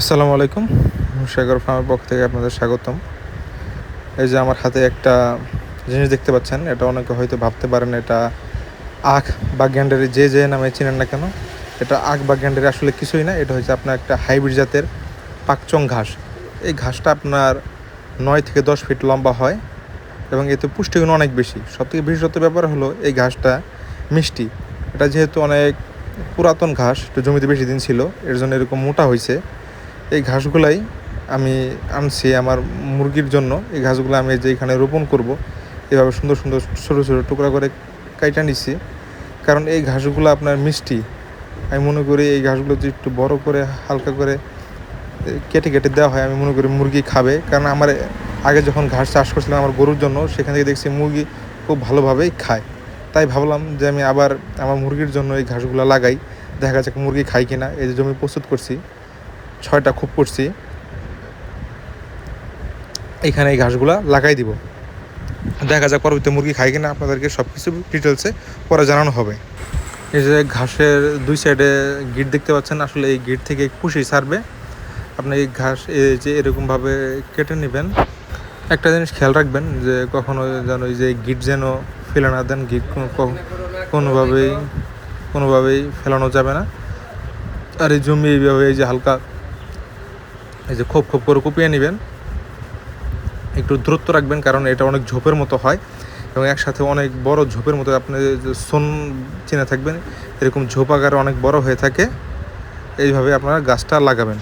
আসসালামু আলাইকুম। সাগর ফার্মের পক্ষ থেকে আপনাদের স্বাগতম। এই যে আমার হাতে একটা জিনিস দেখতে পাচ্ছেন, এটা অনেকে হয়তো ভাবতে পারেন এটা আখ বা গ্যান্ডারি, যে নামে চিনেন না কেন। এটা আখ বা গ্যান্ডারি আসলে কিছুই না, এটা হচ্ছে আপনার একটা হাইব্রিড জাতের পাকচং ঘাস। এই ঘাসটা আপনার 9 থেকে 10 ফিট লম্বা হয় এবং এতে পুষ্টিগুণ অনেক বেশি। সবথেকে বিশেষত ব্যাপার হলো এই ঘাসটা মিষ্টি। এটা যেহেতু অনেক পুরাতন ঘাস, একটু জমিতে বেশি দিন ছিল, এর জন্য এরকম মোটা হয়েছে। এই ঘাসগুলাই আমি আনছি আমার মুরগির জন্য। এই ঘাসগুলো আমি যে এখানে রোপণ করব, এভাবে সুন্দর সুন্দর ছোটো ছোটো টুকরা করে কাইটা নিচ্ছি, কারণ এই ঘাসগুলো আপনার মিষ্টি। আমি মনে করি এই ঘাসগুলো যদি একটু বড় করে হালকা করে কেটে কেটে দেওয়া হয়, আমি মনে করি মুরগি খাবে। কারণ আমার আগে যখন ঘাস চাষ করছিলাম আমার গরুর জন্য, সেখান থেকে দেখছি মুরগি খুব ভালোভাবেই খায়। তাই ভাবলাম যে আমি আবার আমার মুরগির জন্য এই ঘাসগুলো লাগাই, দেখা যাক মুরগি খায় কিনা। এই যে জমি প্রস্তুত করছি, 6টা খোপ করছি, এখানে এই ঘাসগুলা লাগাই দিব। দেখা যাক পরবর্তী মুরগি খায় কিনা, আপনাদেরকে সব কিছু ডিটেলসে পরে জানানো হবে। এই যে ঘাসের 2 সাইডে গিট দেখতে পাচ্ছেন, আসলে এই গিট থেকে পুষি ছাড়বে। আপনি এই ঘাস এই যে এরকমভাবে কেটে নেবেন। একটা জিনিস খেয়াল রাখবেন যে কখনো যেন এই যে গিট যেন ফেলে না দেন। গিট কোনোভাবেই ফেলানো যাবে না। আর এই জমি এইভাবে এই যে হালকা এই যে খোপ খোপ করে কুপিয়ে নেবেন। একটু দূরত্ব রাখবেন, কারণ এটা অনেক ঝোপের মতো হয় এবং একসাথে অনেক বড় ঝোপের মতো, আপনি যে সোন চিনে থাকবেন, এরকম ঝোপ আকারে অনেক বড় হয়ে থাকে। এইভাবে আপনারা গাছটা লাগাবেন।